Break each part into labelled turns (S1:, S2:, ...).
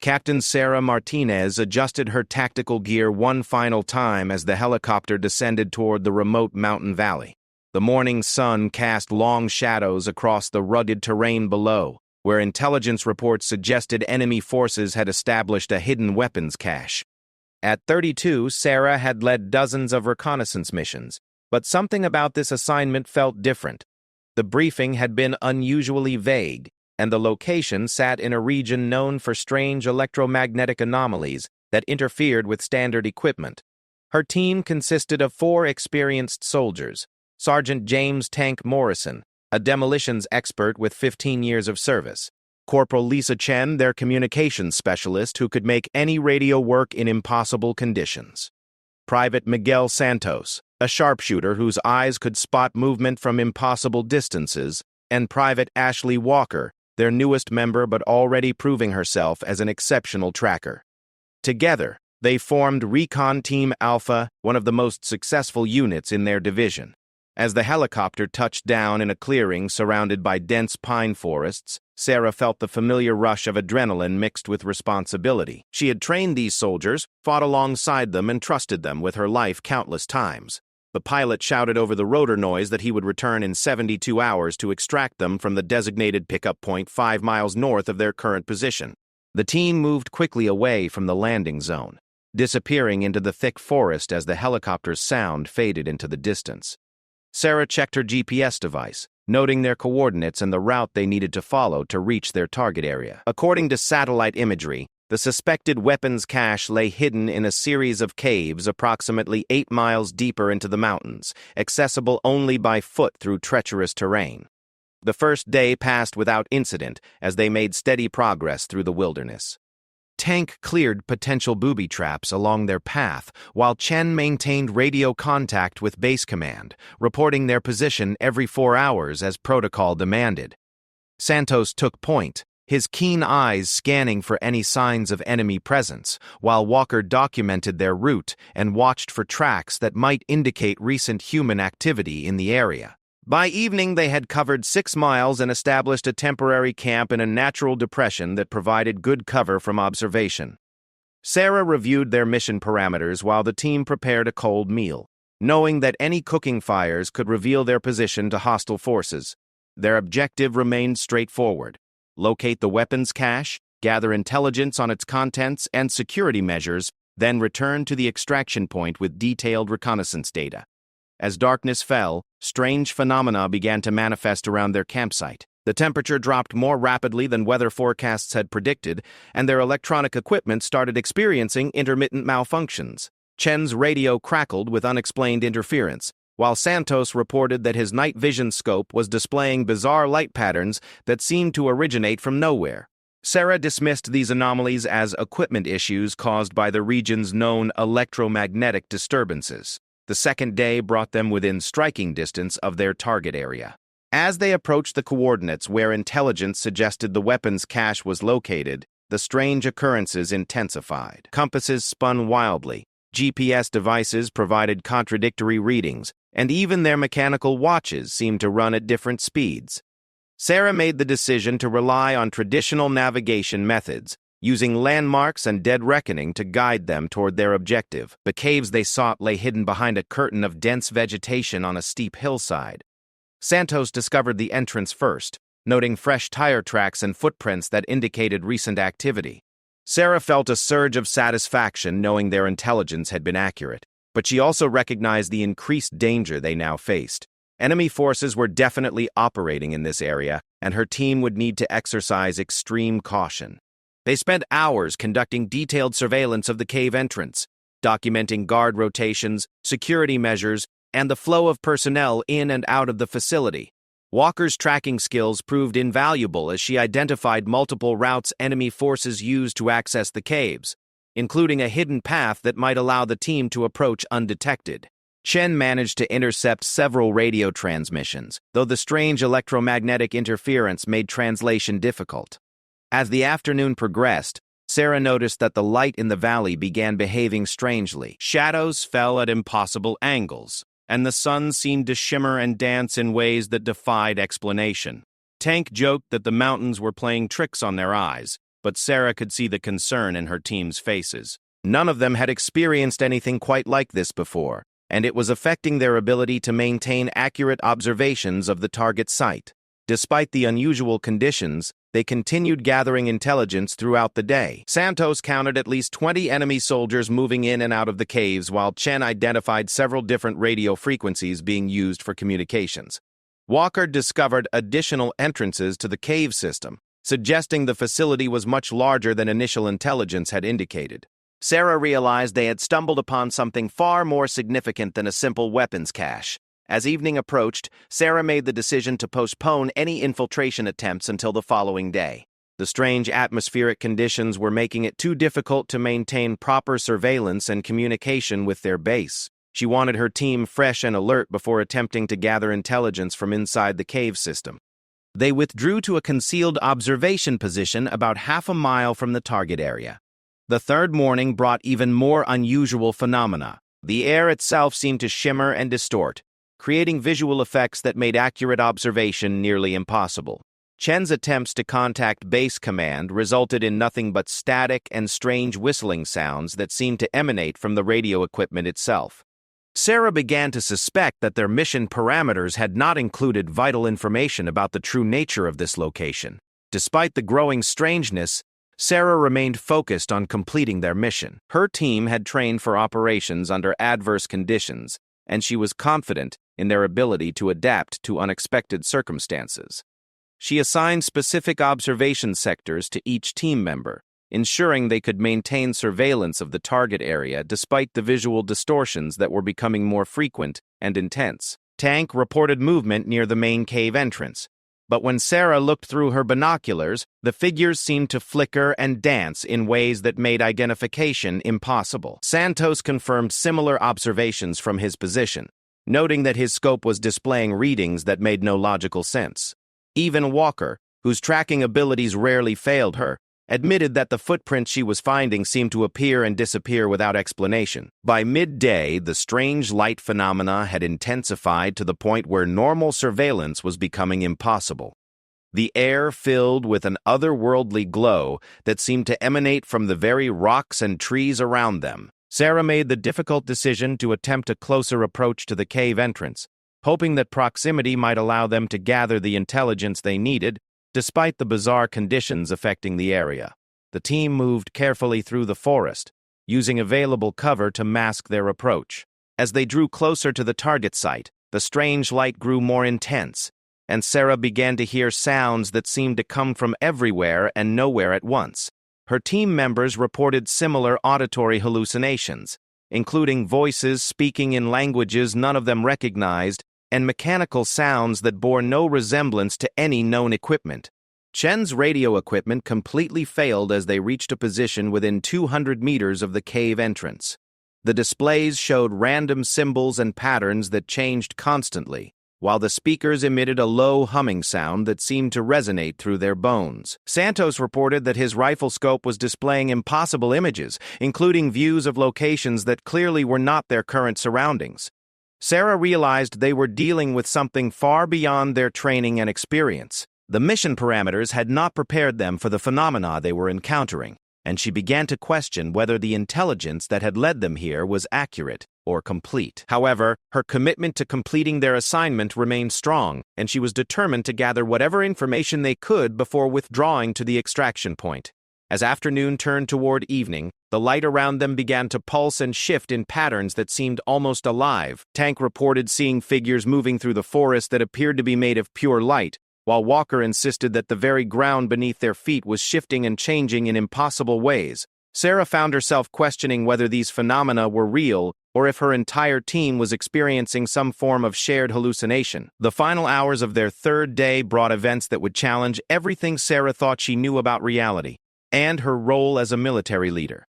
S1: Captain Sarah Martinez adjusted her tactical gear one final time as the helicopter descended toward the remote mountain valley. The morning sun cast long shadows across the rugged terrain below, where intelligence reports suggested enemy forces had established a hidden weapons cache. At 32, Sarah had led dozens of reconnaissance missions, but something about this assignment felt different. The briefing had been unusually vague, and the location sat in a region known for strange electromagnetic anomalies that interfered with standard equipment. Her team consisted of 4 experienced soldiers: Sergeant James Tank Morrison, a demolitions expert with 15 years of service; Corporal Lisa Chen, their communications specialist who could make any radio work in impossible conditions; Private Miguel Santos, a sharpshooter whose eyes could spot movement from impossible distances; and Private Ashley Walker, their newest member but already proving herself as an exceptional tracker. Together, they formed Recon Team Alpha, one of the most successful units in their division. As the helicopter touched down in a clearing surrounded by dense pine forests, Sarah felt the familiar rush of adrenaline mixed with responsibility. She had trained these soldiers, fought alongside them, and trusted them with her life countless times. The pilot shouted over the rotor noise that he would return in 72 hours to extract them from the designated pickup point 5 miles north of their current position. The team moved quickly away from the landing zone, disappearing into the thick forest as the helicopter's sound faded into the distance. Sarah checked her GPS device, noting their coordinates and the route they needed to follow to reach their target area. According to satellite imagery, the suspected weapons cache lay hidden in a series of caves approximately 8 miles deeper into the mountains, accessible only by foot through treacherous terrain. The first day passed without incident as they made steady progress through the wilderness. Tank cleared potential booby traps along their path, while Chen maintained radio contact with Base Command, reporting their position every 4 hours as protocol demanded. Santos took point, his keen eyes scanning for any signs of enemy presence, while Walker documented their route and watched for tracks that might indicate recent human activity in the area. By evening, they had covered 6 miles and established a temporary camp in a natural depression that provided good cover from observation. Sarah reviewed their mission parameters while the team prepared a cold meal, knowing that any cooking fires could reveal their position to hostile forces. Their objective remained straightforward: locate the weapons cache, gather intelligence on its contents and security measures, then return to the extraction point with detailed reconnaissance data. As darkness fell, strange phenomena began to manifest around their campsite. The temperature dropped more rapidly than weather forecasts had predicted, and their electronic equipment started experiencing intermittent malfunctions. Chen's radio crackled with unexplained interference, while Santos reported that his night vision scope was displaying bizarre light patterns that seemed to originate from nowhere. Sarah dismissed these anomalies as equipment issues caused by the region's known electromagnetic disturbances. The second day brought them within striking distance of their target area. As they approached the coordinates where intelligence suggested the weapons cache was located, the strange occurrences intensified. Compasses spun wildly, GPS devices provided contradictory readings, and even their mechanical watches seemed to run at different speeds. Sarah made the decision to rely on traditional navigation methods, using landmarks and dead reckoning to guide them toward their objective. The caves they sought lay hidden behind a curtain of dense vegetation on a steep hillside. Santos discovered the entrance first, noting fresh tire tracks and footprints that indicated recent activity. Sarah felt a surge of satisfaction knowing their intelligence had been accurate, but she also recognized the increased danger they now faced. Enemy forces were definitely operating in this area, and her team would need to exercise extreme caution. They spent hours conducting detailed surveillance of the cave entrance, documenting guard rotations, security measures, and the flow of personnel in and out of the facility. Walker's tracking skills proved invaluable as she identified multiple routes enemy forces used to access the caves, including a hidden path that might allow the team to approach undetected. Chen managed to intercept several radio transmissions, though the strange electromagnetic interference made translation difficult. As the afternoon progressed, Sarah noticed that the light in the valley began behaving strangely. Shadows fell at impossible angles, and the sun seemed to shimmer and dance in ways that defied explanation. Tank joked that the mountains were playing tricks on their eyes, but Sarah could see the concern in her team's faces. None of them had experienced anything quite like this before, and it was affecting their ability to maintain accurate observations of the target site. Despite the unusual conditions, they continued gathering intelligence throughout the day. Santos counted at least 20 enemy soldiers moving in and out of the caves, while Chen identified several different radio frequencies being used for communications. Walker discovered additional entrances to the cave system, suggesting the facility was much larger than initial intelligence had indicated. Sarah realized they had stumbled upon something far more significant than a simple weapons cache. As evening approached, Sarah made the decision to postpone any infiltration attempts until the following day. The strange atmospheric conditions were making it too difficult to maintain proper surveillance and communication with their base. She wanted her team fresh and alert before attempting to gather intelligence from inside the cave system. They withdrew to a concealed observation position about half a mile from the target area. The third morning brought even more unusual phenomena. The air itself seemed to shimmer and distort, creating visual effects that made accurate observation nearly impossible. Chen's attempts to contact base command resulted in nothing but static and strange whistling sounds that seemed to emanate from the radio equipment itself. Sarah began to suspect that their mission parameters had not included vital information about the true nature of this location. Despite the growing strangeness, Sarah remained focused on completing their mission. Her team had trained for operations under adverse conditions, and she was confident in their ability to adapt to unexpected circumstances. She assigned specific observation sectors to each team member, ensuring they could maintain surveillance of the target area despite the visual distortions that were becoming more frequent and intense. Tank reported movement near the main cave entrance, but when Sarah looked through her binoculars, the figures seemed to flicker and dance in ways that made identification impossible. Santos confirmed similar observations from his position, noting that his scope was displaying readings that made no logical sense. Even Walker, whose tracking abilities rarely failed her, admitted that the footprints she was finding seemed to appear and disappear without explanation. By midday, the strange light phenomena had intensified to the point where normal surveillance was becoming impossible. The air filled with an otherworldly glow that seemed to emanate from the very rocks and trees around them. Sarah made the difficult decision to attempt a closer approach to the cave entrance, hoping that proximity might allow them to gather the intelligence they needed, despite the bizarre conditions affecting the area. The team moved carefully through the forest, using available cover to mask their approach. As they drew closer to the target site, the strange light grew more intense, and Sarah began to hear sounds that seemed to come from everywhere and nowhere at once. Her team members reported similar auditory hallucinations, including voices speaking in languages none of them recognized, and mechanical sounds that bore no resemblance to any known equipment. Chen's radio equipment completely failed as they reached a position within 200 meters of the cave entrance. The displays showed random symbols and patterns that changed constantly, while the speakers emitted a low humming sound that seemed to resonate through their bones. Santos reported that his rifle scope was displaying impossible images, including views of locations that clearly were not their current surroundings. Sarah realized they were dealing with something far beyond their training and experience. The mission parameters had not prepared them for the phenomena they were encountering, and she began to question whether the intelligence that had led them here was accurate or complete. However, her commitment to completing their assignment remained strong, and she was determined to gather whatever information they could before withdrawing to the extraction point. As afternoon turned toward evening, the light around them began to pulse and shift in patterns that seemed almost alive. Tank reported seeing figures moving through the forest that appeared to be made of pure light, while Walker insisted that the very ground beneath their feet was shifting and changing in impossible ways. Sarah found herself questioning whether these phenomena were real or if her entire team was experiencing some form of shared hallucination. The final hours of their third day brought events that would challenge everything Sarah thought she knew about reality, and her role as a military leader.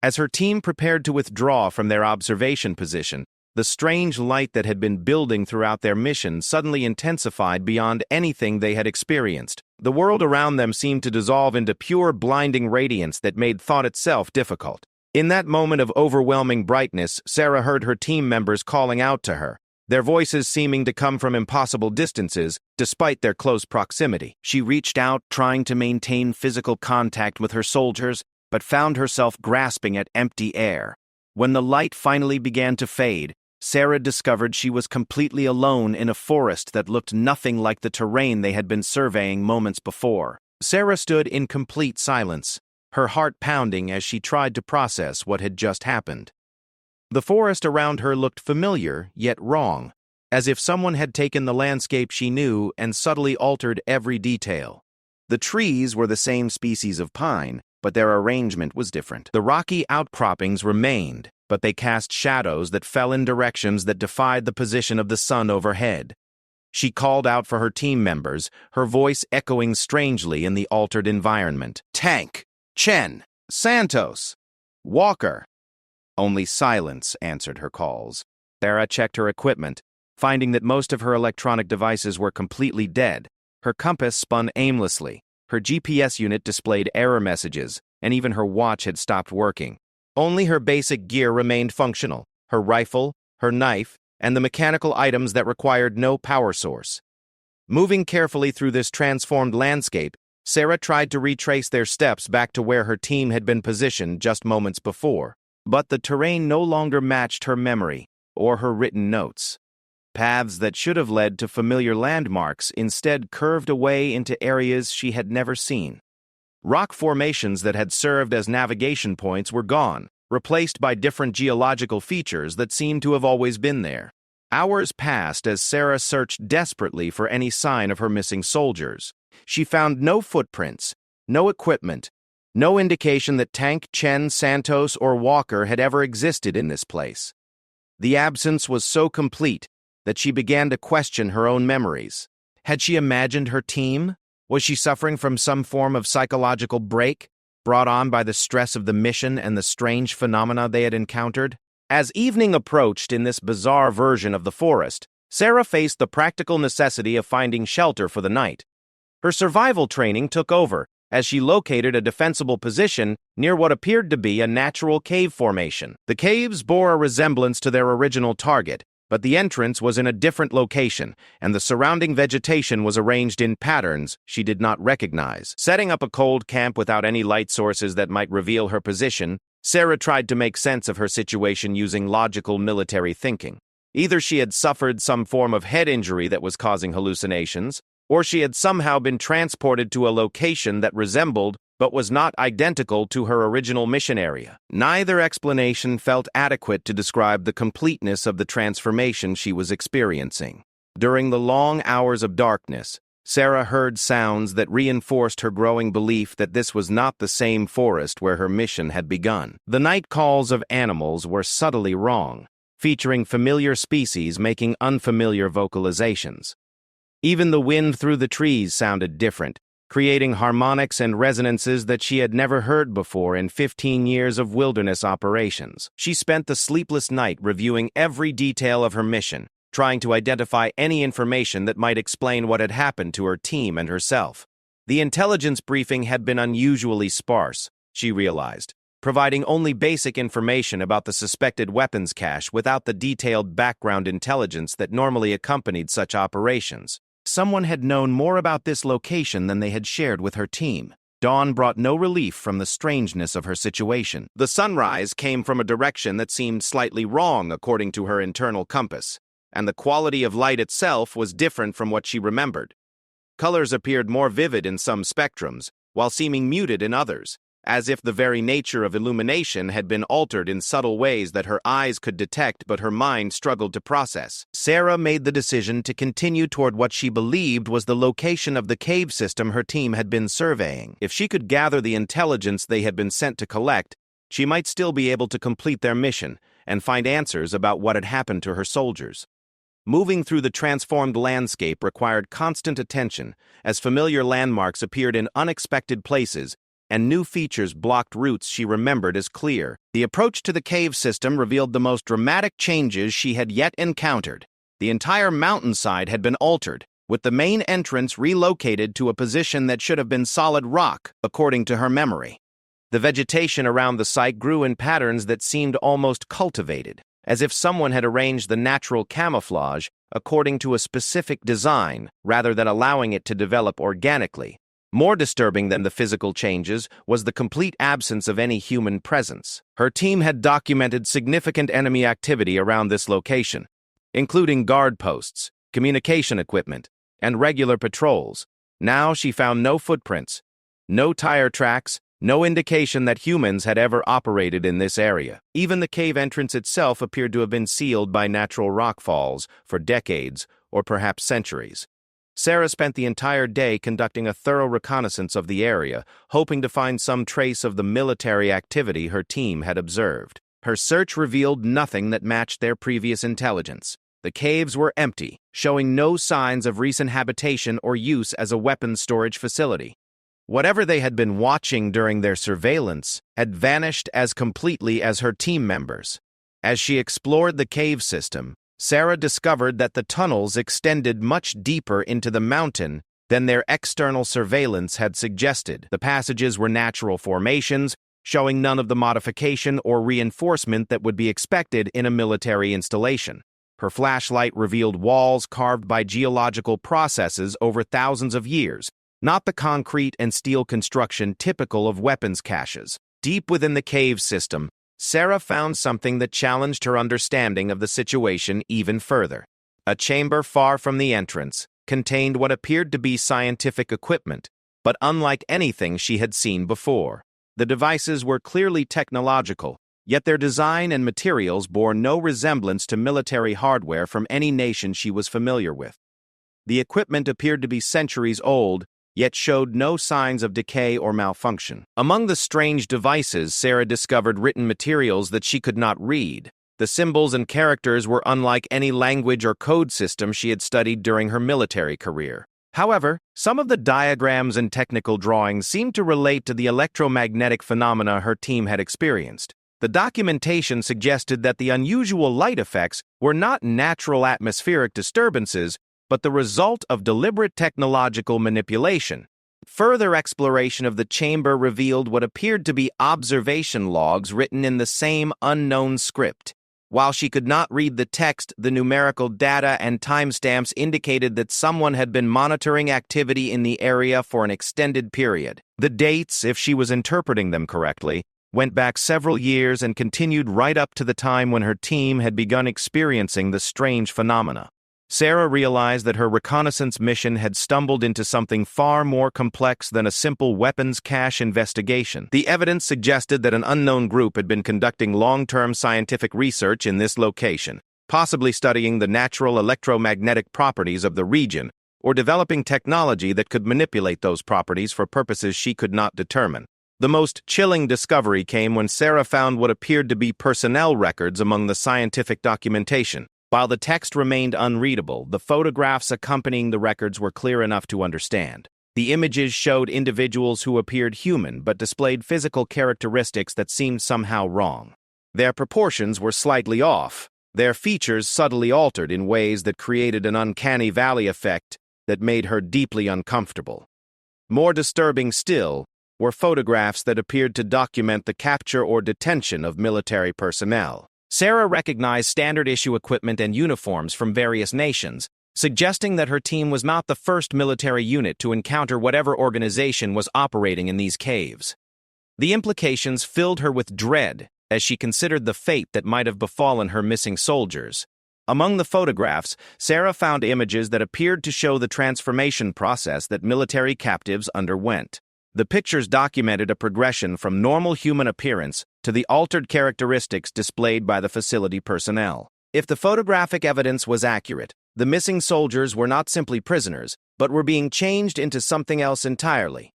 S1: As her team prepared to withdraw from their observation position, the strange light that had been building throughout their mission suddenly intensified beyond anything they had experienced. The world around them seemed to dissolve into pure, blinding radiance that made thought itself difficult. In that moment of overwhelming brightness, Sarah heard her team members calling out to her, their voices seeming to come from impossible distances despite their close proximity. She reached out, trying to maintain physical contact with her soldiers, but found herself grasping at empty air. When the light finally began to fade, Sarah discovered she was completely alone in a forest that looked nothing like the terrain they had been surveying moments before. Sarah stood in complete silence, her heart pounding as she tried to process what had just happened. The forest around her looked familiar, yet wrong, as if someone had taken the landscape she knew and subtly altered every detail. The trees were the same species of pine, but their arrangement was different. The rocky outcroppings remained, but they cast shadows that fell in directions that defied the position of the sun overhead. She called out for her team members, her voice echoing strangely in the altered environment. "Tank! Chen! Santos! Walker!" Only silence answered her calls. Sarah checked her equipment, finding that most of her electronic devices were completely dead. Her compass spun aimlessly, her GPS unit displayed error messages, and even her watch had stopped working. Only her basic gear remained functional, her rifle, her knife, and the mechanical items that required no power source. Moving carefully through this transformed landscape, Sarah tried to retrace their steps back to where her team had been positioned just moments before. But the terrain no longer matched her memory or her written notes. Paths that should have led to familiar landmarks instead curved away into areas she had never seen. Rock formations that had served as navigation points were gone, replaced by different geological features that seemed to have always been there. Hours passed as Sarah searched desperately for any sign of her missing soldiers. She found no footprints, no equipment, no indication that Tank, Chen, Santos, or Walker had ever existed in this place. The absence was so complete that she began to question her own memories. Had she imagined her team? Was she suffering from some form of psychological break, brought on by the stress of the mission and the strange phenomena they had encountered? As evening approached in this bizarre version of the forest, Sarah faced the practical necessity of finding shelter for the night. Her survival training took over, as she located a defensible position near what appeared to be a natural cave formation. The caves bore a resemblance to their original target, but the entrance was in a different location, and the surrounding vegetation was arranged in patterns she did not recognize. Setting up a cold camp without any light sources that might reveal her position, Sarah tried to make sense of her situation using logical military thinking. Either she had suffered some form of head injury that was causing hallucinations, or she had somehow been transported to a location that resembled but was not identical to her original mission area. Neither explanation felt adequate to describe the completeness of the transformation she was experiencing. During the long hours of darkness, Sarah heard sounds that reinforced her growing belief that this was not the same forest where her mission had begun. The night calls of animals were subtly wrong, featuring familiar species making unfamiliar vocalizations. Even the wind through the trees sounded different, creating harmonics and resonances that she had never heard before in 15 years of wilderness operations. She spent the sleepless night reviewing every detail of her mission, trying to identify any information that might explain what had happened to her team and herself. The intelligence briefing had been unusually sparse, she realized, providing only basic information about the suspected weapons cache without the detailed background intelligence that normally accompanied such operations. Someone had known more about this location than they had shared with her team. Dawn brought no relief from the strangeness of her situation. The sunrise came from a direction that seemed slightly wrong according to her internal compass, and the quality of light itself was different from what she remembered. Colors appeared more vivid in some spectrums, while seeming muted in others, as if the very nature of illumination had been altered in subtle ways that her eyes could detect but her mind struggled to process. Sarah made the decision to continue toward what she believed was the location of the cave system her team had been surveying. If she could gather the intelligence they had been sent to collect, she might still be able to complete their mission and find answers about what had happened to her soldiers. Moving through the transformed landscape required constant attention, as familiar landmarks appeared in unexpected places and new features blocked routes she remembered as clear. The approach to the cave system revealed the most dramatic changes she had yet encountered. The entire mountainside had been altered, with the main entrance relocated to a position that should have been solid rock, according to her memory. The vegetation around the site grew in patterns that seemed almost cultivated, as if someone had arranged the natural camouflage according to a specific design rather than allowing it to develop organically. More disturbing than the physical changes was the complete absence of any human presence. Her team had documented significant enemy activity around this location, including guard posts, communication equipment, and regular patrols. Now she found no footprints, no tire tracks, no indication that humans had ever operated in this area. Even the cave entrance itself appeared to have been sealed by natural rockfalls for decades or perhaps centuries. Sarah spent the entire day conducting a thorough reconnaissance of the area, hoping to find some trace of the military activity her team had observed. Her search revealed nothing that matched their previous intelligence. The caves were empty, showing no signs of recent habitation or use as a weapons storage facility. Whatever they had been watching during their surveillance had vanished as completely as her team members. As she explored the cave system, Sarah discovered that the tunnels extended much deeper into the mountain than their external surveillance had suggested. The passages were natural formations, showing none of the modification or reinforcement that would be expected in a military installation. Her flashlight revealed walls carved by geological processes over thousands of years, not the concrete and steel construction typical of weapons caches. Deep within the cave system, Sarah found something that challenged her understanding of the situation even further. A chamber far from the entrance contained what appeared to be scientific equipment, but unlike anything she had seen before. The devices were clearly technological, yet their design and materials bore no resemblance to military hardware from any nation she was familiar with. The equipment appeared to be centuries old, yet showed no signs of decay or malfunction. Among the strange devices, Sarah discovered written materials that she could not read. The symbols and characters were unlike any language or code system she had studied during her military career. However, some of the diagrams and technical drawings seemed to relate to the electromagnetic phenomena her team had experienced. The documentation suggested that the unusual light effects were not natural atmospheric disturbances, but the result of deliberate technological manipulation. Further exploration of the chamber revealed what appeared to be observation logs written in the same unknown script. While she could not read the text, the numerical data and timestamps indicated that someone had been monitoring activity in the area for an extended period. The dates, if she was interpreting them correctly, went back several years and continued right up to the time when her team had begun experiencing the strange phenomena. Sarah realized that her reconnaissance mission had stumbled into something far more complex than a simple weapons cache investigation. The evidence suggested that an unknown group had been conducting long-term scientific research in this location, possibly studying the natural electromagnetic properties of the region or developing technology that could manipulate those properties for purposes she could not determine. The most chilling discovery came when Sarah found what appeared to be personnel records among the scientific documentation. While the text remained unreadable, the photographs accompanying the records were clear enough to understand. The images showed individuals who appeared human but displayed physical characteristics that seemed somehow wrong. Their proportions were slightly off, their features subtly altered in ways that created an uncanny valley effect that made her deeply uncomfortable. More disturbing still were photographs that appeared to document the capture or detention of military personnel. Sarah recognized standard-issue equipment and uniforms from various nations, suggesting that her team was not the first military unit to encounter whatever organization was operating in these caves. The implications filled her with dread as she considered the fate that might have befallen her missing soldiers. Among the photographs, Sarah found images that appeared to show the transformation process that military captives underwent. The pictures documented a progression from normal human appearance to the altered characteristics displayed by the facility personnel. If the photographic evidence was accurate, the missing soldiers were not simply prisoners, but were being changed into something else entirely.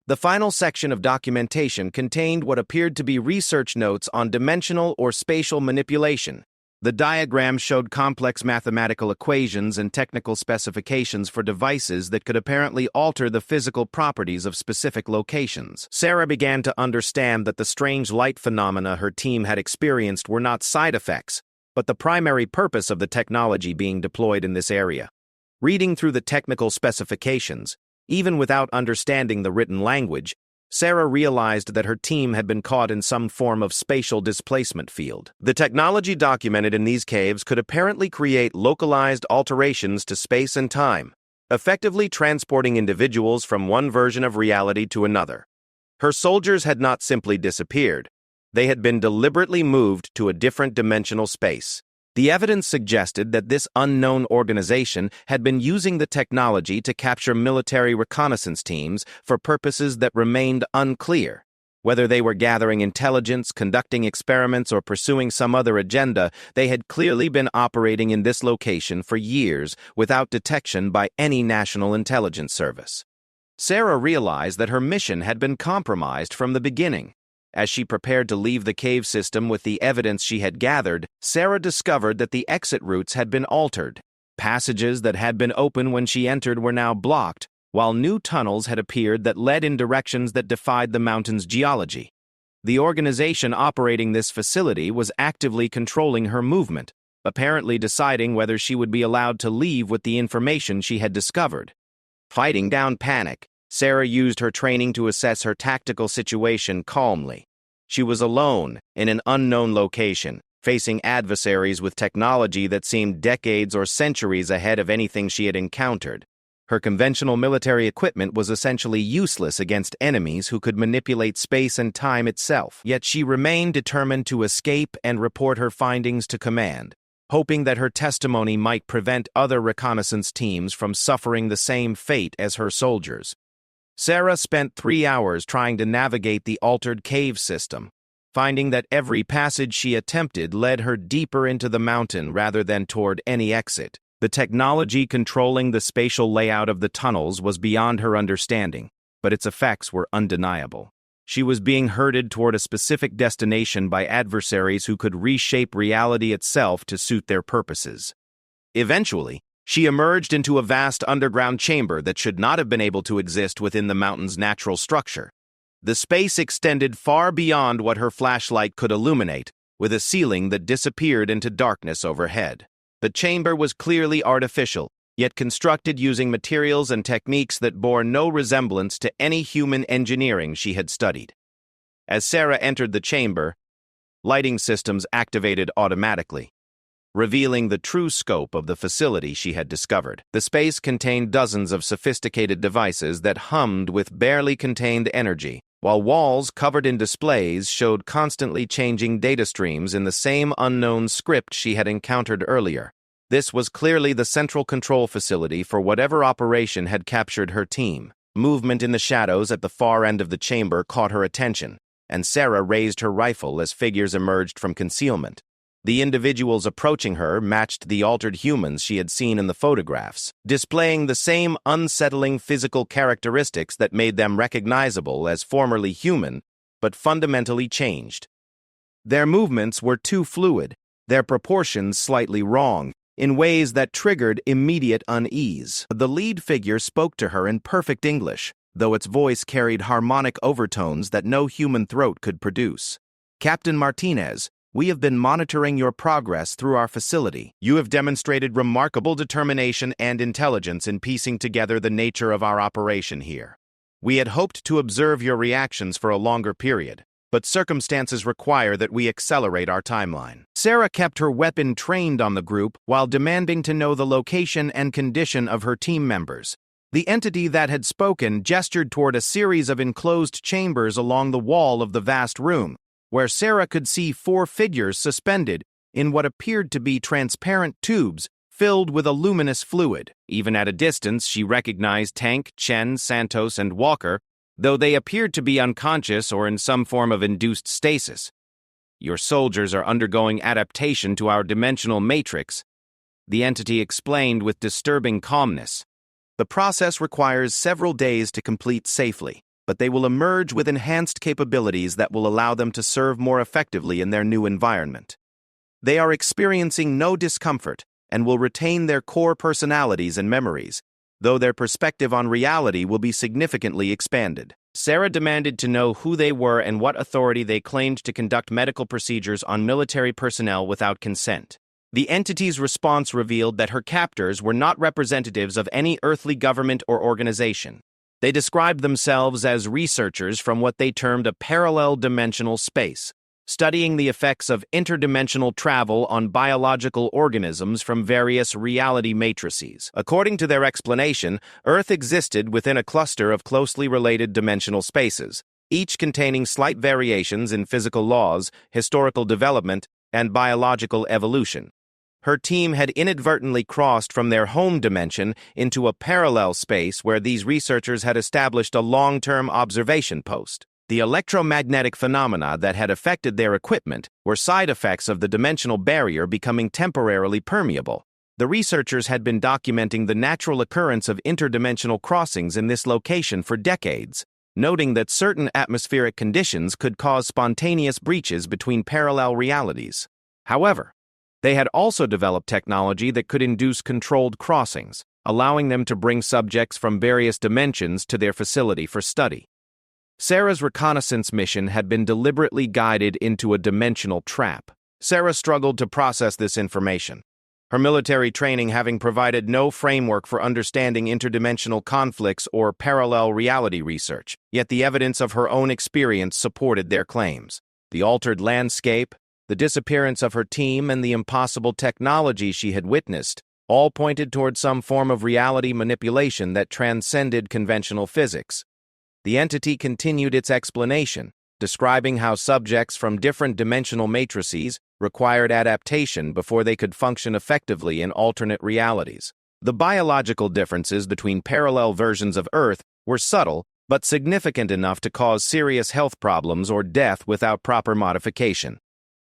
S1: The final section of documentation contained what appeared to be research notes on dimensional or spatial manipulation. The diagram showed complex mathematical equations and technical specifications for devices that could apparently alter the physical properties of specific locations. Sarah began to understand that the strange light phenomena her team had experienced were not side effects, but the primary purpose of the technology being deployed in this area. Reading through the technical specifications, even without understanding the written language, Sarah realized that her team had been caught in some form of spatial displacement field. The technology documented in these caves could apparently create localized alterations to space and time, effectively transporting individuals from one version of reality to another. Her soldiers had not simply disappeared. They had been deliberately moved to a different dimensional space. The evidence suggested that this unknown organization had been using the technology to capture military reconnaissance teams for purposes that remained unclear. Whether they were gathering intelligence, conducting experiments, or pursuing some other agenda, they had clearly been operating in this location for years without detection by any national intelligence service. Sarah realized that her mission had been compromised from the beginning. As she prepared to leave the cave system with the evidence she had gathered, Sarah discovered that the exit routes had been altered. Passages that had been open when she entered were now blocked, while new tunnels had appeared that led in directions that defied the mountain's geology. The organization operating this facility was actively controlling her movement, apparently deciding whether she would be allowed to leave with the information she had discovered. Fighting down panic, Sarah used her training to assess her tactical situation calmly. She was alone in an unknown location, facing adversaries with technology that seemed decades or centuries ahead of anything she had encountered. Her conventional military equipment was essentially useless against enemies who could manipulate space and time itself. Yet she remained determined to escape and report her findings to command, hoping that her testimony might prevent other reconnaissance teams from suffering the same fate as her soldiers. Sarah spent 3 hours trying to navigate the altered cave system, finding that every passage she attempted led her deeper into the mountain rather than toward any exit. The technology controlling the spatial layout of the tunnels was beyond her understanding, but its effects were undeniable. She was being herded toward a specific destination by adversaries who could reshape reality itself to suit their purposes. Eventually, she emerged into a vast underground chamber that should not have been able to exist within the mountain's natural structure. The space extended far beyond what her flashlight could illuminate, with a ceiling that disappeared into darkness overhead. The chamber was clearly artificial, yet constructed using materials and techniques that bore no resemblance to any human engineering she had studied. As Sarah entered the chamber, lighting systems activated automatically, revealing the true scope of the facility she had discovered. The space contained dozens of sophisticated devices that hummed with barely contained energy, while walls covered in displays showed constantly changing data streams in the same unknown script she had encountered earlier. This was clearly the central control facility for whatever operation had captured her team. Movement in the shadows at the far end of the chamber caught her attention, and Sarah raised her rifle as figures emerged from concealment. The individuals approaching her matched the altered humans she had seen in the photographs, displaying the same unsettling physical characteristics that made them recognizable as formerly human, but fundamentally changed. Their movements were too fluid, their proportions slightly wrong, in ways that triggered immediate unease. The lead figure spoke to her in perfect English, though its voice carried harmonic overtones that no human throat could produce. "Captain Martinez, we have been monitoring your progress through our facility. You have demonstrated remarkable determination and intelligence in piecing together the nature of our operation here. We had hoped to observe your reactions for a longer period, but circumstances require that we accelerate our timeline." Sarah kept her weapon trained on the group while demanding to know the location and condition of her team members. The entity that had spoken gestured toward a series of enclosed chambers along the wall of the vast room, where Sarah could see 4 figures suspended in what appeared to be transparent tubes filled with a luminous fluid. Even at a distance, she recognized Tank, Chen, Santos, and Walker, though they appeared to be unconscious or in some form of induced stasis. "Your soldiers are undergoing adaptation to our dimensional matrix," the entity explained with disturbing calmness. "The process requires several days to complete safely, but they will emerge with enhanced capabilities that will allow them to serve more effectively in their new environment. They are experiencing no discomfort and will retain their core personalities and memories, though their perspective on reality will be significantly expanded." Sarah demanded to know who they were and what authority they claimed to conduct medical procedures on military personnel without consent. The entity's response revealed that her captors were not representatives of any earthly government or organization. They described themselves as researchers from what they termed a parallel dimensional space, studying the effects of interdimensional travel on biological organisms from various reality matrices. According to their explanation, Earth existed within a cluster of closely related dimensional spaces, each containing slight variations in physical laws, historical development, and biological evolution. Her team had inadvertently crossed from their home dimension into a parallel space where these researchers had established a long-term observation post. The electromagnetic phenomena that had affected their equipment were side effects of the dimensional barrier becoming temporarily permeable. The researchers had been documenting the natural occurrence of interdimensional crossings in this location for decades, noting that certain atmospheric conditions could cause spontaneous breaches between parallel realities. However, they had also developed technology that could induce controlled crossings, allowing them to bring subjects from various dimensions to their facility for study. Sarah's reconnaissance mission had been deliberately guided into a dimensional trap. Sarah struggled to process this information, her military training having provided no framework for understanding interdimensional conflicts or parallel reality research, yet the evidence of her own experience supported their claims. The altered landscape, the disappearance of her team, and the impossible technology she had witnessed all pointed toward some form of reality manipulation that transcended conventional physics. The entity continued its explanation, describing how subjects from different dimensional matrices required adaptation before they could function effectively in alternate realities. The biological differences between parallel versions of Earth were subtle, but significant enough to cause serious health problems or death without proper modification.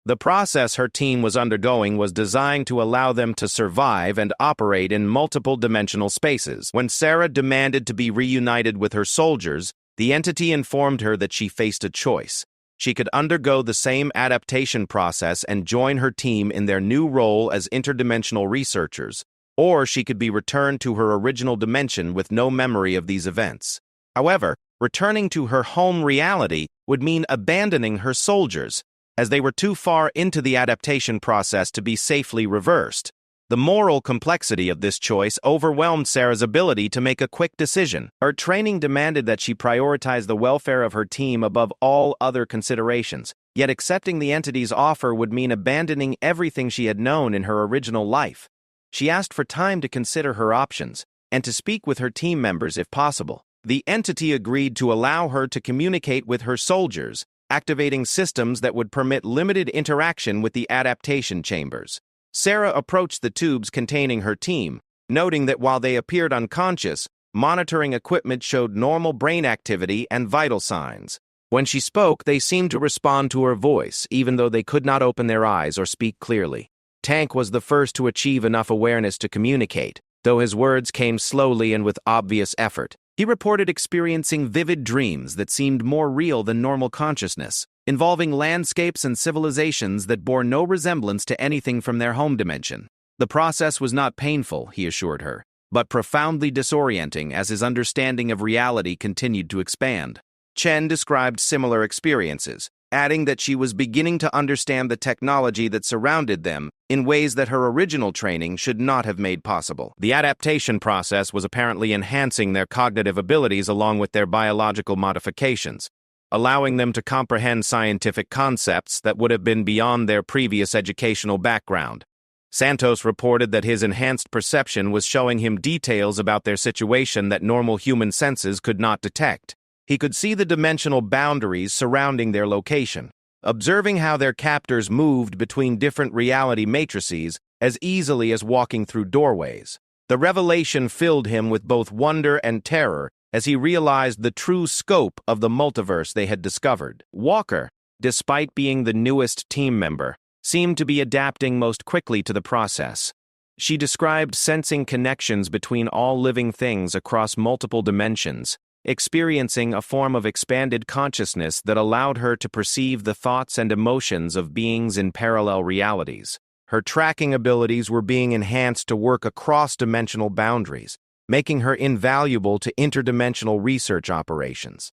S1: The process her team was undergoing was designed to allow them to survive and operate in multiple dimensional spaces. When Sarah demanded to be reunited with her soldiers, the entity informed her that she faced a choice. She could undergo the same adaptation process and join her team in their new role as interdimensional researchers, or she could be returned to her original dimension with no memory of these events. However, returning to her home reality would mean abandoning her soldiers, as they were too far into the adaptation process to be safely reversed. The moral complexity of this choice overwhelmed Sarah's ability to make a quick decision. Her training demanded that she prioritize the welfare of her team above all other considerations, yet accepting the entity's offer would mean abandoning everything she had known in her original life. She asked for time to consider her options, and to speak with her team members if possible. The entity agreed to allow her to communicate with her soldiers, activating systems that would permit limited interaction with the adaptation chambers. Sarah approached the tubes containing her team, noting that while they appeared unconscious, monitoring equipment showed normal brain activity and vital signs. When she spoke, they seemed to respond to her voice, even though they could not open their eyes or speak clearly. Tank was the first to achieve enough awareness to communicate, though his words came slowly and with obvious effort. He reported experiencing vivid dreams that seemed more real than normal consciousness, involving landscapes and civilizations that bore no resemblance to anything from their home dimension. The process was not painful, he assured her, but profoundly disorienting as his understanding of reality continued to expand. Chen described similar experiences, adding that she was beginning to understand the technology that surrounded them in ways that her original training should not have made possible. The adaptation process was apparently enhancing their cognitive abilities along with their biological modifications, allowing them to comprehend scientific concepts that would have been beyond their previous educational background. Santos reported that his enhanced perception was showing him details about their situation that normal human senses could not detect. He could see the dimensional boundaries surrounding their location, observing how their captors moved between different reality matrices as easily as walking through doorways. The revelation filled him with both wonder and terror as he realized the true scope of the multiverse they had discovered. Walker, despite being the newest team member, seemed to be adapting most quickly to the process. She described sensing connections between all living things across multiple dimensions, experiencing a form of expanded consciousness that allowed her to perceive the thoughts and emotions of beings in parallel realities. Her tracking abilities were being enhanced to work across dimensional boundaries, making her invaluable to interdimensional research operations.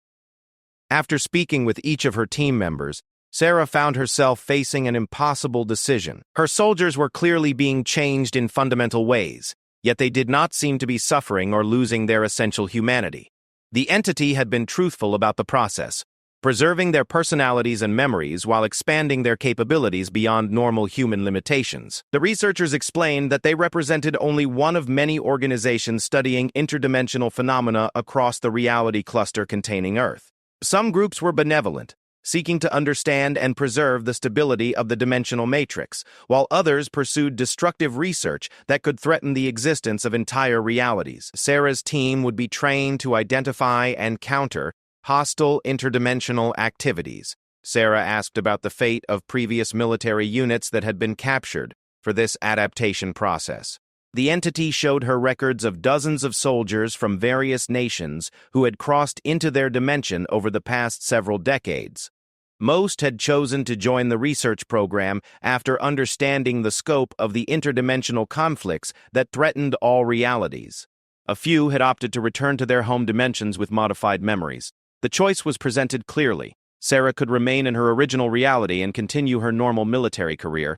S1: After speaking with each of her team members, Sarah found herself facing an impossible decision. Her soldiers were clearly being changed in fundamental ways, yet they did not seem to be suffering or losing their essential humanity. The entity had been truthful about the process, preserving their personalities and memories while expanding their capabilities beyond normal human limitations. The researchers explained that they represented only one of many organizations studying interdimensional phenomena across the reality cluster containing Earth. Some groups were benevolent, seeking to understand and preserve the stability of the dimensional matrix, while others pursued destructive research that could threaten the existence of entire realities. Sarah's team would be trained to identify and counter hostile interdimensional activities. Sarah asked about the fate of previous military units that had been captured for this adaptation process. The entity showed her records of dozens of soldiers from various nations who had crossed into their dimension over the past several decades. Most had chosen to join the research program after understanding the scope of the interdimensional conflicts that threatened all realities. A few had opted to return to their home dimensions with modified memories. The choice was presented clearly. Sarah could remain in her original reality and continue her normal military career,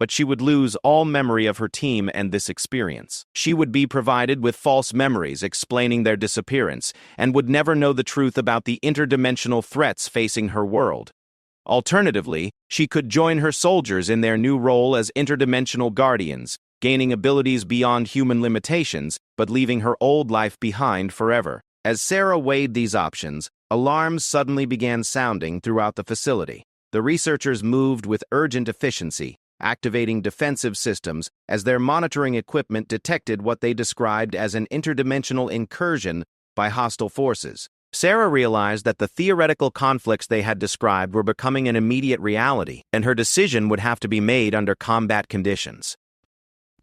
S1: but she would lose all memory of her team and this experience. She would be provided with false memories explaining their disappearance and would never know the truth about the interdimensional threats facing her world. Alternatively, she could join her soldiers in their new role as interdimensional guardians, gaining abilities beyond human limitations, but leaving her old life behind forever. As Sarah weighed these options, alarms suddenly began sounding throughout the facility. The researchers moved with urgent efficiency, activating defensive systems as their monitoring equipment detected what they described as an interdimensional incursion by hostile forces. Sarah realized that the theoretical conflicts they had described were becoming an immediate reality, and her decision would have to be made under combat conditions.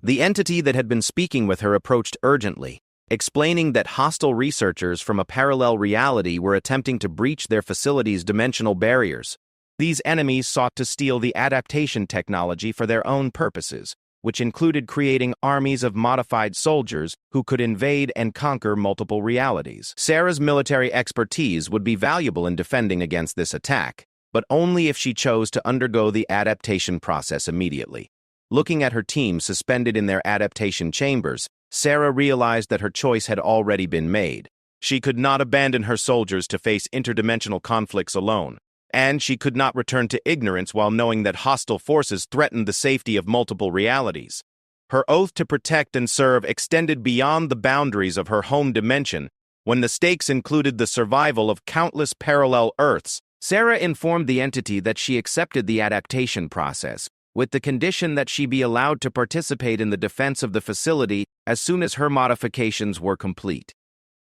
S1: The entity that had been speaking with her approached urgently, explaining that hostile researchers from a parallel reality were attempting to breach their facility's dimensional barriers. These enemies sought to steal the adaptation technology for their own purposes, which included creating armies of modified soldiers who could invade and conquer multiple realities. Sarah's military expertise would be valuable in defending against this attack, but only if she chose to undergo the adaptation process immediately. Looking at her team suspended in their adaptation chambers, Sarah realized that her choice had already been made. She could not abandon her soldiers to face interdimensional conflicts alone, and she could not return to ignorance while knowing that hostile forces threatened the safety of multiple realities. Her oath to protect and serve extended beyond the boundaries of her home dimension, when the stakes included the survival of countless parallel Earths. Sarah informed the entity that she accepted the adaptation process, with the condition that she be allowed to participate in the defense of the facility as soon as her modifications were complete.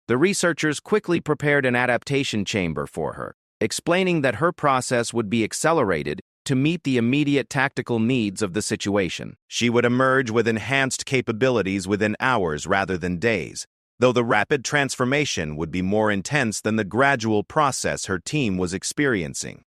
S1: The researchers quickly prepared an adaptation chamber for her, explaining that her process would be accelerated to meet the immediate tactical needs of the situation. She would emerge with enhanced capabilities within hours rather than days, though the rapid transformation would be more intense than the gradual process her team was experiencing.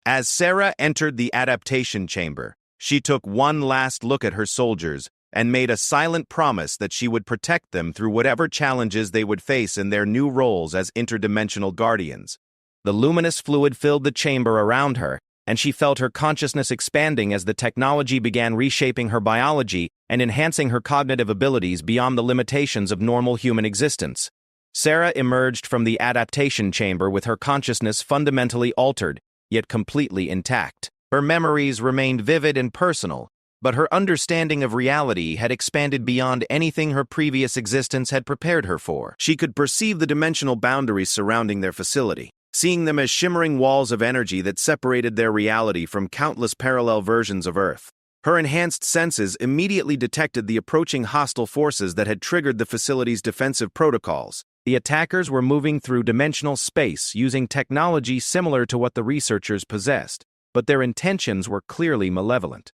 S1: As Sarah entered the adaptation chamber, she took one last look at her soldiers and made a silent promise that she would protect them through whatever challenges they would face in their new roles as interdimensional guardians. The luminous fluid filled the chamber around her, and she felt her consciousness expanding as the technology began reshaping her biology and enhancing her cognitive abilities beyond the limitations of normal human existence. Sarah emerged from the adaptation chamber with her consciousness fundamentally altered, yet completely intact. Her memories remained vivid and personal, but her understanding of reality had expanded beyond anything her previous existence had prepared her for. She could perceive the dimensional boundaries surrounding their facility, seeing them as shimmering walls of energy that separated their reality from countless parallel versions of Earth. Her enhanced senses immediately detected the approaching hostile forces that had triggered the facility's defensive protocols. The attackers were moving through dimensional space using technology similar to what the researchers possessed, but their intentions were clearly malevolent.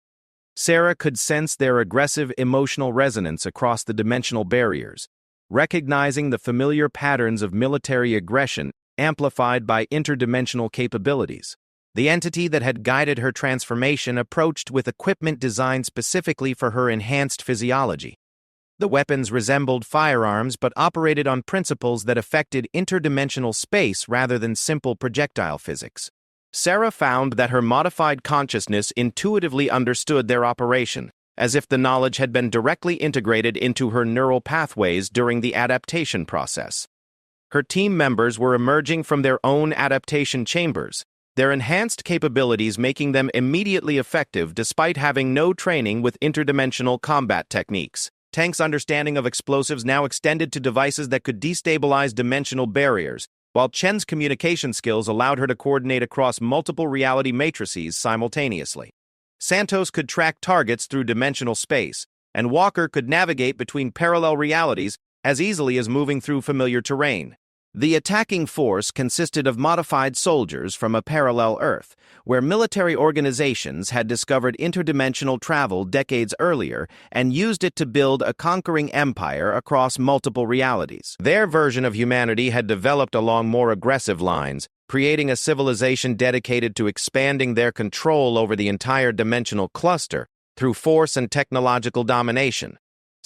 S1: Sarah could sense their aggressive emotional resonance across the dimensional barriers, recognizing the familiar patterns of military aggression amplified by interdimensional capabilities. The entity that had guided her transformation approached with equipment designed specifically for her enhanced physiology. The weapons resembled firearms but operated on principles that affected interdimensional space rather than simple projectile physics. Sarah found that her modified consciousness intuitively understood their operation, as if the knowledge had been directly integrated into her neural pathways during the adaptation process. Her team members were emerging from their own adaptation chambers, their enhanced capabilities making them immediately effective despite having no training with interdimensional combat techniques. Tank's understanding of explosives now extended to devices that could destabilize dimensional barriers, while Chen's communication skills allowed her to coordinate across multiple reality matrices simultaneously. Santos could track targets through dimensional space, and Walker could navigate between parallel realities as easily as moving through familiar terrain. The attacking force consisted of modified soldiers from a parallel Earth, where military organizations had discovered interdimensional travel decades earlier and used it to build a conquering empire across multiple realities. Their version of humanity had developed along more aggressive lines, creating a civilization dedicated to expanding their control over the entire dimensional cluster through force and technological domination.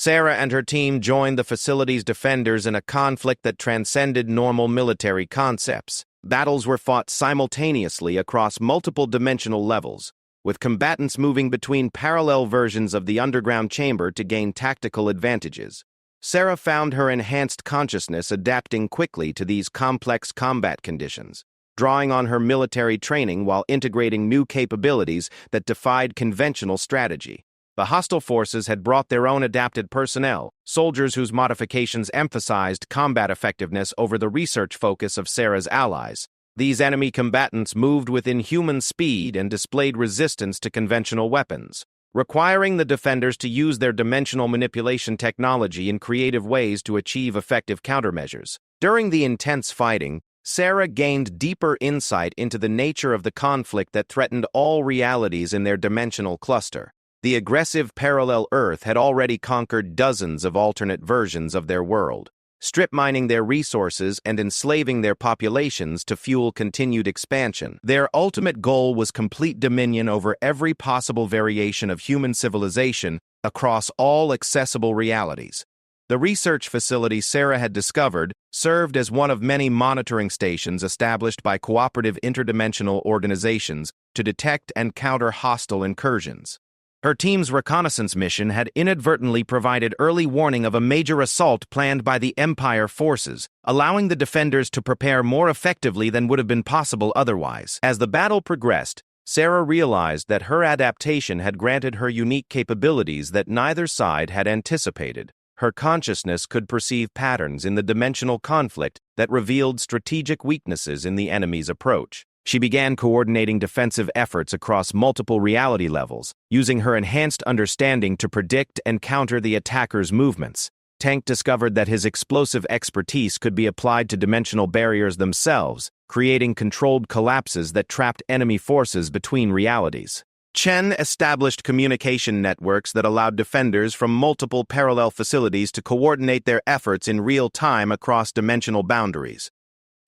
S1: Sarah and her team joined the facility's defenders in a conflict that transcended normal military concepts. Battles were fought simultaneously across multiple dimensional levels, with combatants moving between parallel versions of the underground chamber to gain tactical advantages. Sarah found her enhanced consciousness adapting quickly to these complex combat conditions, drawing on her military training while integrating new capabilities that defied conventional strategy. The hostile forces had brought their own adapted personnel, soldiers whose modifications emphasized combat effectiveness over the research focus of Sarah's allies. These enemy combatants moved with inhuman speed and displayed resistance to conventional weapons, requiring the defenders to use their dimensional manipulation technology in creative ways to achieve effective countermeasures. During the intense fighting, Sarah gained deeper insight into the nature of the conflict that threatened all realities in their dimensional cluster. The aggressive parallel Earth had already conquered dozens of alternate versions of their world, strip mining their resources and enslaving their populations to fuel continued expansion. Their ultimate goal was complete dominion over every possible variation of human civilization across all accessible realities. The research facility Sarah had discovered served as one of many monitoring stations established by cooperative interdimensional organizations to detect and counter hostile incursions. Her team's reconnaissance mission had inadvertently provided early warning of a major assault planned by the Empire forces, allowing the defenders to prepare more effectively than would have been possible otherwise. As the battle progressed, Sarah realized that her adaptation had granted her unique capabilities that neither side had anticipated. Her consciousness could perceive patterns in the dimensional conflict that revealed strategic weaknesses in the enemy's approach. She began coordinating defensive efforts across multiple reality levels, using her enhanced understanding to predict and counter the attacker's movements. Tank discovered that his explosive expertise could be applied to dimensional barriers themselves, creating controlled collapses that trapped enemy forces between realities. Chen established communication networks that allowed defenders from multiple parallel facilities to coordinate their efforts in real time across dimensional boundaries.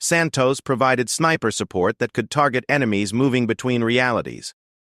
S1: Santos provided sniper support that could target enemies moving between realities,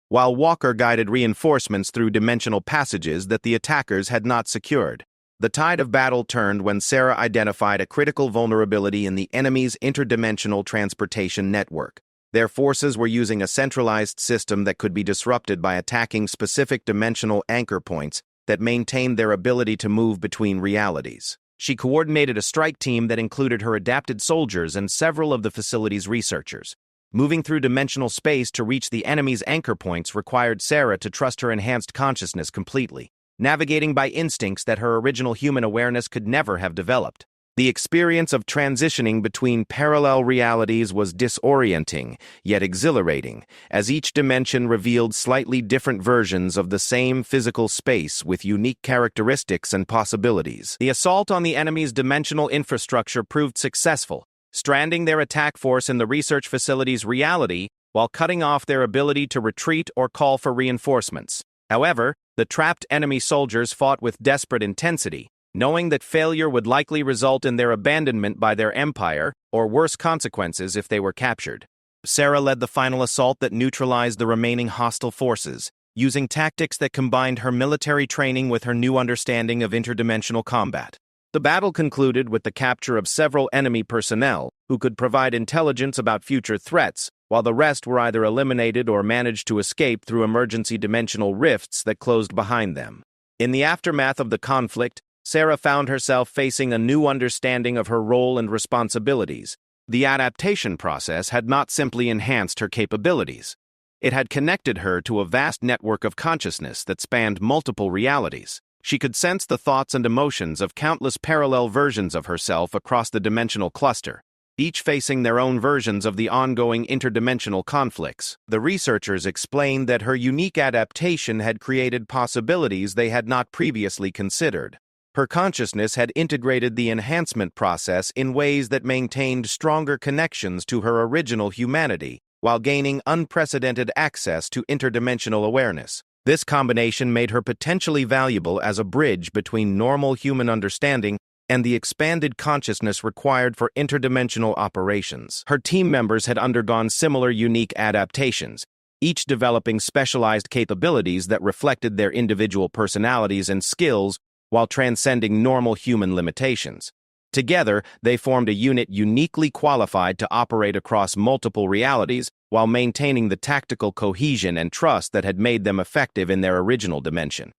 S1: while Walker guided reinforcements through dimensional passages that the attackers had not secured. The tide of battle turned when Sarah identified a critical vulnerability in the enemy's interdimensional transportation network. Their forces were using a centralized system that could be disrupted by attacking specific dimensional anchor points that maintained their ability to move between realities. She coordinated a strike team that included her adapted soldiers and several of the facility's researchers. Moving through dimensional space to reach the enemy's anchor points required Sarah to trust her enhanced consciousness completely, navigating by instincts that her original human awareness could never have developed. The experience of transitioning between parallel realities was disorienting, yet exhilarating, as each dimension revealed slightly different versions of the same physical space with unique characteristics and possibilities. The assault on the enemy's dimensional infrastructure proved successful, stranding their attack force in the research facility's reality while cutting off their ability to retreat or call for reinforcements. However, the trapped enemy soldiers fought with desperate intensity, knowing that failure would likely result in their abandonment by their empire, or worse consequences if they were captured. Sarah led the final assault that neutralized the remaining hostile forces, using tactics that combined her military training with her new understanding of interdimensional combat. The battle concluded with the capture of several enemy personnel, who could provide intelligence about future threats, while the rest were either eliminated or managed to escape through emergency dimensional rifts that closed behind them. In the aftermath of the conflict, Sarah found herself facing a new understanding of her role and responsibilities. The adaptation process had not simply enhanced her capabilities. It had connected her to a vast network of consciousness that spanned multiple realities. She could sense the thoughts and emotions of countless parallel versions of herself across the dimensional cluster, each facing their own versions of the ongoing interdimensional conflicts. The researchers explained that her unique adaptation had created possibilities they had not previously considered. Her consciousness had integrated the enhancement process in ways that maintained stronger connections to her original humanity, while gaining unprecedented access to interdimensional awareness. This combination made her potentially valuable as a bridge between normal human understanding and the expanded consciousness required for interdimensional operations. Her team members had undergone similar unique adaptations, each developing specialized capabilities that reflected their individual personalities and skills while transcending normal human limitations. Together, they formed a unit uniquely qualified to operate across multiple realities while maintaining the tactical cohesion and trust that had made them effective in their original dimension.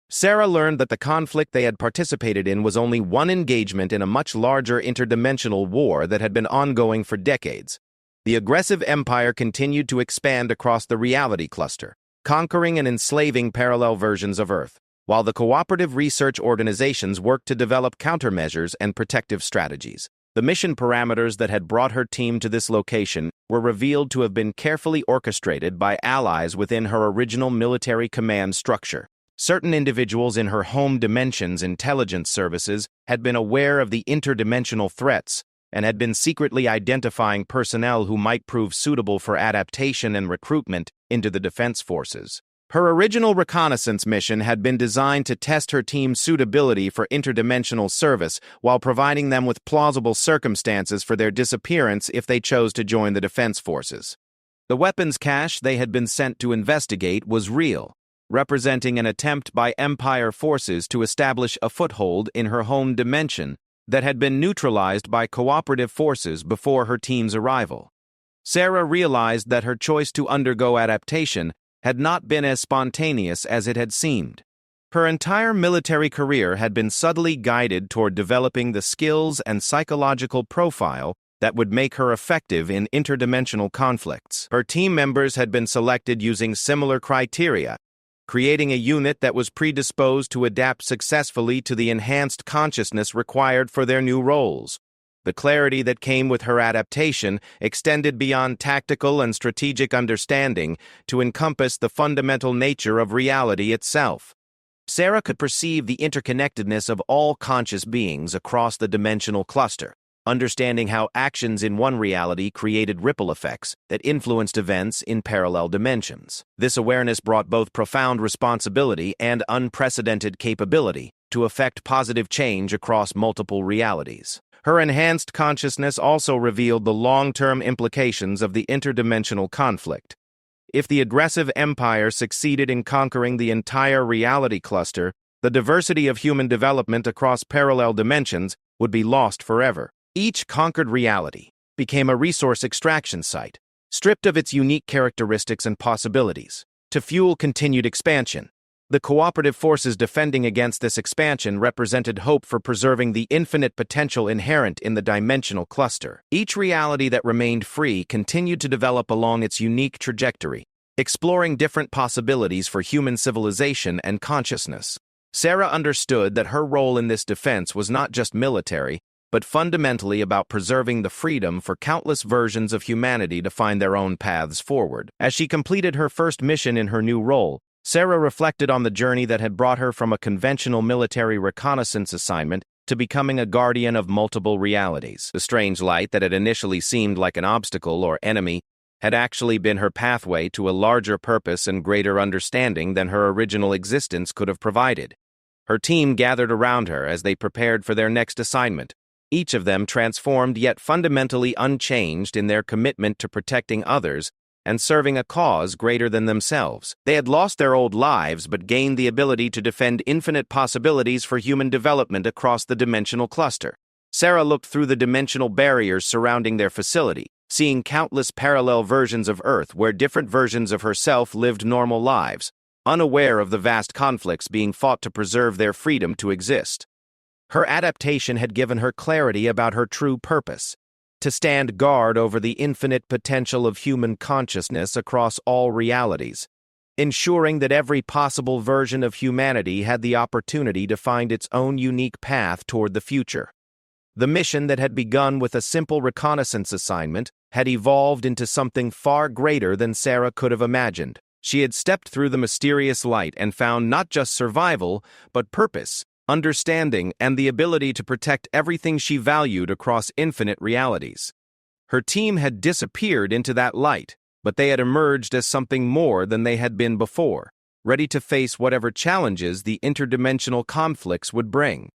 S1: Sarah learned that the conflict they had participated in was only one engagement in a much larger interdimensional war that had been ongoing for decades. The aggressive empire continued to expand across the reality cluster, conquering and enslaving parallel versions of Earth, while the cooperative research organizations worked to develop countermeasures and protective strategies. The mission parameters that had brought her team to this location were revealed to have been carefully orchestrated by allies within her original military command structure. Certain individuals in her home dimension's intelligence services had been aware of the interdimensional threats and had been secretly identifying personnel who might prove suitable for adaptation and recruitment into the defense forces. Her original reconnaissance mission had been designed to test her team's suitability for interdimensional service while providing them with plausible circumstances for their disappearance if they chose to join the defense forces. The weapons cache they had been sent to investigate was real, representing an attempt by Empire forces to establish a foothold in her home dimension that had been neutralized by cooperative forces before her team's arrival. Sarah realized that her choice to undergo adaptation had not been as spontaneous as it had seemed. Her entire military career had been subtly guided toward developing the skills and psychological profile that would make her effective in interdimensional conflicts. Her team members had been selected using similar criteria, creating a unit that was predisposed to adapt successfully to the enhanced consciousness required for their new roles. The clarity that came with her adaptation extended beyond tactical and strategic understanding to encompass the fundamental nature of reality itself. Sarah could perceive the interconnectedness of all conscious beings across the dimensional cluster, understanding how actions in one reality created ripple effects that influenced events in parallel dimensions. This awareness brought both profound responsibility and unprecedented capability to effect positive change across multiple realities. Her enhanced consciousness also revealed the long-term implications of the interdimensional conflict. If the aggressive empire succeeded in conquering the entire reality cluster, the diversity of human development across parallel dimensions would be lost forever. Each conquered reality became a resource extraction site, stripped of its unique characteristics and possibilities. To fuel continued expansion, the cooperative forces defending against this expansion represented hope for preserving the infinite potential inherent in the dimensional cluster. Each reality that remained free continued to develop along its unique trajectory, exploring different possibilities for human civilization and consciousness. Sarah understood that her role in this defense was not just military, but fundamentally about preserving the freedom for countless versions of humanity to find their own paths forward. As she completed her first mission in her new role, Sarah reflected on the journey that had brought her from a conventional military reconnaissance assignment to becoming a guardian of multiple realities. The strange light that had initially seemed like an obstacle or enemy had actually been her pathway to a larger purpose and greater understanding than her original existence could have provided. Her team gathered around her as they prepared for their next assignment, each of them transformed yet fundamentally unchanged in their commitment to protecting others and serving a cause greater than themselves. They had lost their old lives but gained the ability to defend infinite possibilities for human development across the dimensional cluster. Sarah looked through the dimensional barriers surrounding their facility, seeing countless parallel versions of Earth where different versions of herself lived normal lives. unaware of the vast conflicts being fought to preserve their freedom to exist. Her adaptation had given her clarity about her true purpose: to stand guard over the infinite potential of human consciousness across all realities, ensuring that every possible version of humanity had the opportunity to find its own unique path toward the future. The mission that had begun with a simple reconnaissance assignment had evolved into something far greater than Sarah could have imagined. She had stepped through the mysterious light and found not just survival, but purpose, understanding, and the ability to protect everything she valued across infinite realities. Her team had disappeared into that light, but they had emerged as something more than they had been before, ready to face whatever challenges the interdimensional conflicts would bring.